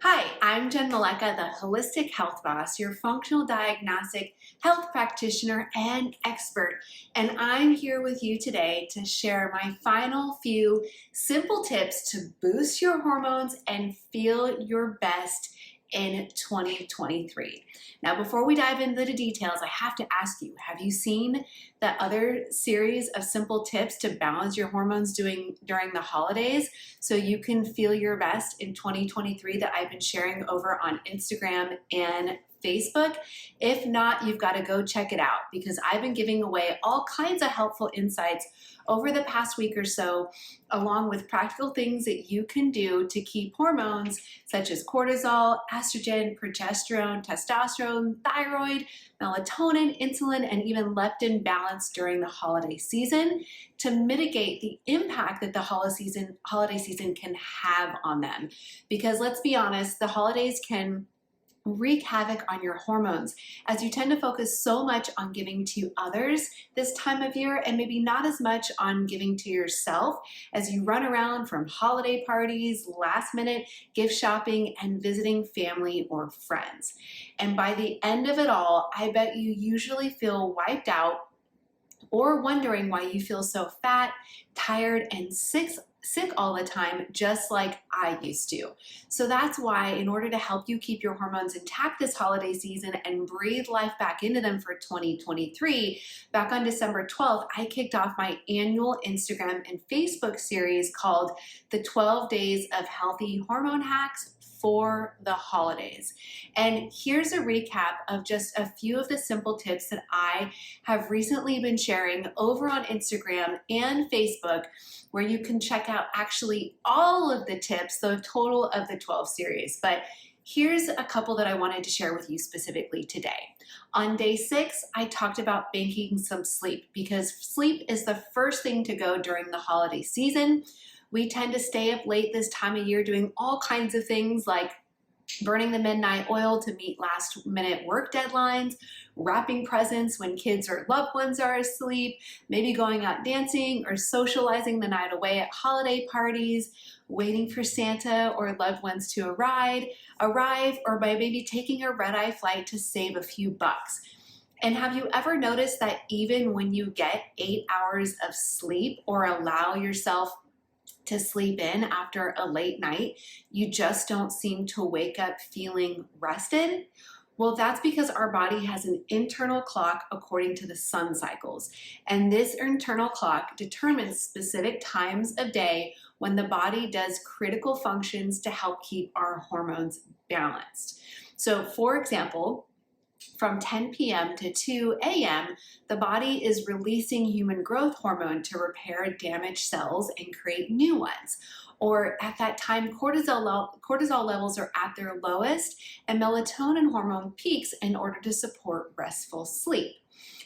Hi, I'm Jen, the Holistic Health Boss, your functional diagnostic health practitioner and expert. And I'm here with you today to share my final few simple tips to boost your hormones and feel your best in 2023. Now, before we dive into the details, I have to ask you, have you seen the other series of simple tips to balance your hormones during the holidays so you can feel your best in 2023 that I've been sharing over on Instagram and Facebook? If not, you've got to go check it out because I've been giving away all kinds of helpful insights over the past week or so, along with practical things that you can do to keep hormones such as cortisol, estrogen, progesterone, testosterone, thyroid, melatonin, insulin, and even leptin balanced during the holiday season to mitigate the impact that the holiday season can have on them. Because let's be honest, the holidays can wreak havoc on your hormones as you tend to focus so much on giving to others this time of year and maybe not as much on giving to yourself as you run around from holiday parties, last minute gift shopping, and visiting family or friends. And by the end of it all, I bet you usually feel wiped out or wondering why you feel so fat, tired, and sick all the time, just like I used to. So that's why, in order to help you keep your hormones intact this holiday season and breathe life back into them for 2023, back on December 12th, I kicked off my annual Instagram and Facebook series called The 12 Days of Healthy Hormone Hacks for the Holidays. And here's a recap of just a few of the simple tips that I have recently been sharing over on Instagram and Facebook, where you can check out actually all of the tips, the total of the 12 series. But here's a couple that I wanted to share with you specifically today. On day 6, I talked about banking some sleep because sleep is the first thing to go during the holiday season. We tend to stay up late this time of year doing all kinds of things like burning the midnight oil to meet last minute work deadlines, wrapping presents when kids or loved ones are asleep, maybe going out dancing or socializing the night away at holiday parties, waiting for Santa or loved ones to arrive, or by maybe taking a red-eye flight to save a few bucks. And have you ever noticed that even when you get 8 hours of sleep or allow yourself to sleep in after a late night, you just don't seem to wake up feeling rested? Well, that's because our body has an internal clock according to the sun cycles. And this internal clock determines specific times of day when the body does critical functions to help keep our hormones balanced. So, for example, from 10 p.m. to 2 a.m., the body is releasing human growth hormone to repair damaged cells and create new ones. Or at that time, cortisol levels are at their lowest and melatonin hormone peaks in order to support restful sleep.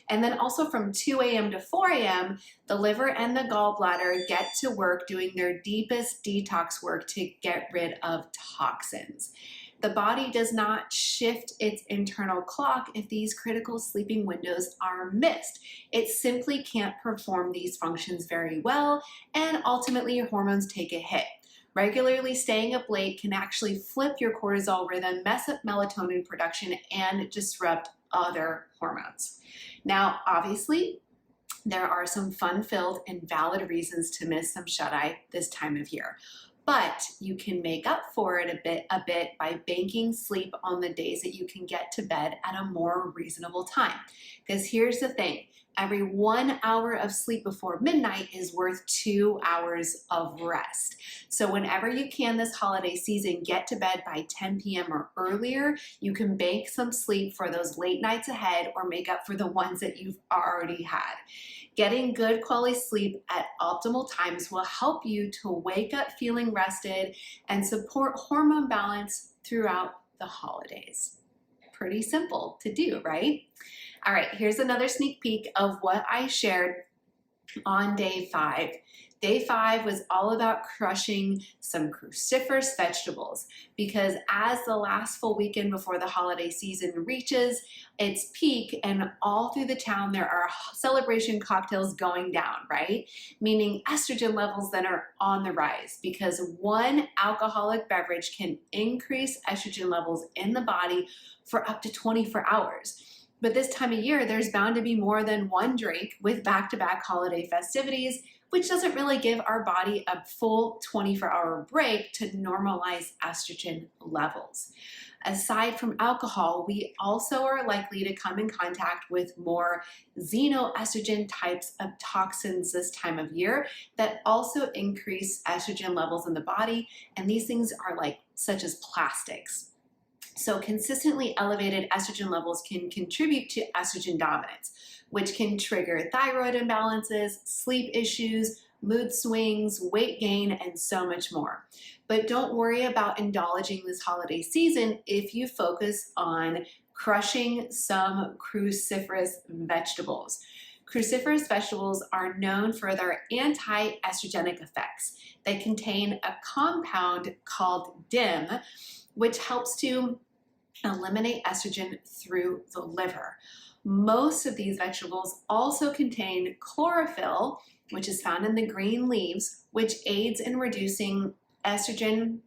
And then also from 2 a.m. to 4 a.m., the liver and the gallbladder get to work doing their deepest detox work to get rid of toxins. The body does not shift its internal clock if these critical sleeping windows are missed. It simply can't perform these functions very well, and ultimately your hormones take a hit. Regularly staying up late can actually flip your cortisol rhythm, mess up melatonin production, and disrupt other hormones. Now, obviously, there are some fun-filled and valid reasons to miss some shut-eye this time of year. But you can make up for it a bit by banking sleep on the days that you can get to bed at a more reasonable time. Because here's the thing, every 1 hour of sleep before midnight is worth 2 hours of rest. So whenever you can this holiday season, get to bed by 10 p.m. or earlier. You can bank some sleep for those late nights ahead or make up for the ones that you've already had. Getting good quality sleep at optimal times will help you to wake up feeling rested and support hormone balance throughout the holidays. Pretty simple to do, right? All right, here's another sneak peek of what I shared on day 5. Day 5 was all about crushing some cruciferous vegetables because as the last full weekend before the holiday season reaches its peak and all through the town there are celebration cocktails going down, right? Meaning estrogen levels then are on the rise because one alcoholic beverage can increase estrogen levels in the body for up to 24 hours. But this time of year, there's bound to be more than one drink with back-to-back holiday festivities, which doesn't really give our body a full 24-hour break to normalize estrogen levels. Aside from alcohol, we also are likely to come in contact with more xenoestrogen types of toxins this time of year that also increase estrogen levels in the body, and these things are such as plastics. So consistently elevated estrogen levels can contribute to estrogen dominance, which can trigger thyroid imbalances, sleep issues, mood swings, weight gain, and so much more. But don't worry about indulging this holiday season if you focus on crushing some cruciferous vegetables. Cruciferous vegetables are known for their anti-estrogenic effects. They contain a compound called jenn, which helps to eliminate estrogen through the liver. Most of these vegetables also contain chlorophyll, which is found in the green leaves, which aids in reducing estrogen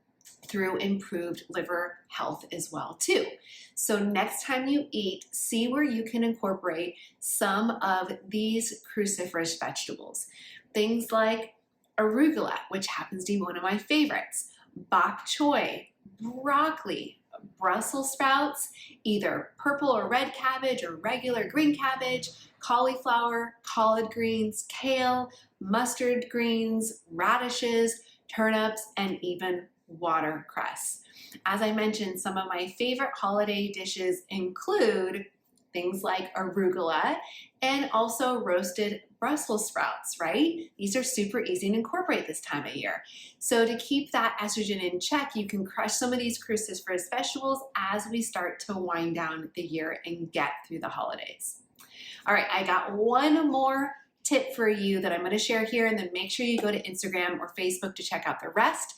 through improved liver health as well too. So next time you eat, see where you can incorporate some of these cruciferous vegetables. Things like arugula, which happens to be one of my favorites, bok choy, broccoli, Brussels sprouts, either purple or red cabbage or regular green cabbage, cauliflower, collard greens, kale, mustard greens, radishes, turnips, and even watercress. As I mentioned, some of my favorite holiday dishes include things like arugula and also roasted Brussels sprouts, right? These are super easy to incorporate this time of year. So to keep that estrogen in check, you can crush some of these cruciferous vegetables as we start to wind down the year and get through the holidays. All right, I got one more tip for you that I'm going to share here, and then make sure you go to Instagram or Facebook to check out the rest.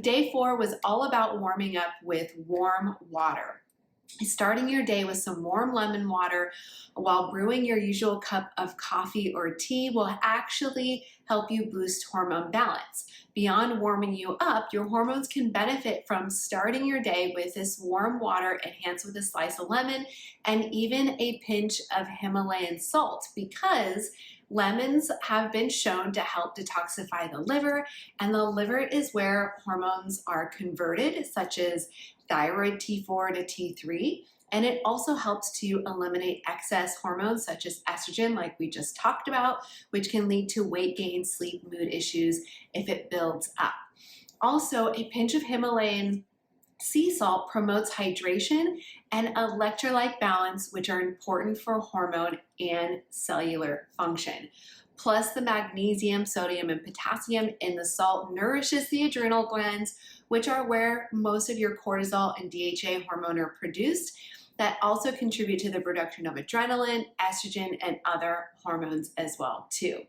Day 4 was all about warming up with warm water. Starting your day with some warm lemon water while brewing your usual cup of coffee or tea will actually help you boost hormone balance. Beyond warming you up, your hormones can benefit from starting your day with this warm water enhanced with a slice of lemon and even a pinch of Himalayan salt, because lemons have been shown to help detoxify the liver, and the liver is where hormones are converted, such as thyroid T4 to T3, and it also helps to eliminate excess hormones such as estrogen, like we just talked about, which can lead to weight gain, sleep, mood issues if it builds up. Also, a pinch of Himalayan sea salt promotes hydration and electrolyte balance, which are important for hormone and cellular function. Plus, the magnesium, sodium, and potassium in the salt nourishes the adrenal glands, which are where most of your cortisol and DHA hormone are produced, that also contribute to the production of adrenaline, estrogen, and other hormones as well too.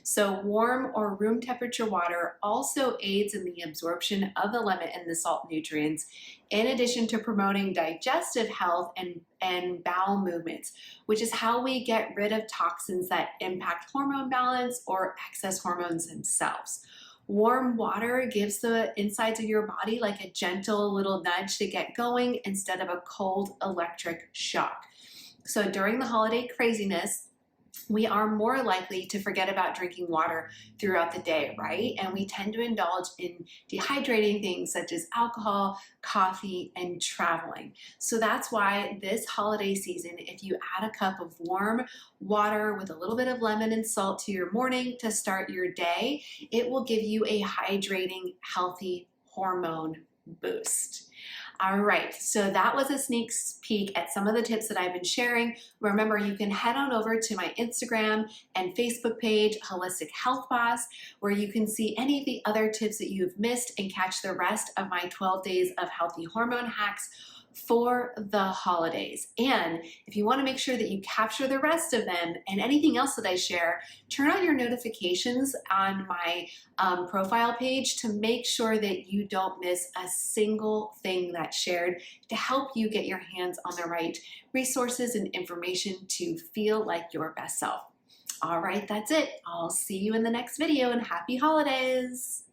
So warm or room temperature water also aids in the absorption of the lemon and the salt nutrients, in addition to promoting digestive health and bowel movements, which is how we get rid of toxins that impact hormone balance or excess hormones themselves. Warm water gives the insides of your body like a gentle little nudge to get going instead of a cold electric shock. So during the holiday craziness, we are more likely to forget about drinking water throughout the day, right? And we tend to indulge in dehydrating things such as alcohol, coffee, and traveling. So that's why this holiday season, if you add a cup of warm water with a little bit of lemon and salt to your morning to start your day, it will give you a hydrating, healthy hormone boost. All right, so that was a sneak peek at some of the tips that I've been sharing. Remember, you can head on over to my Instagram and Facebook page, Holistic Health Boss, where you can see any of the other tips that you've missed and catch the rest of my 12 days of healthy hormone hacks for the holidays. And if you want to make sure that you capture the rest of them and anything else that I share, turn on your notifications on my profile page to make sure that you don't miss a single thing that's shared to help you get your hands on the right resources and information to feel like your best self. All right, that's it. I'll see you in the next video, and happy holidays.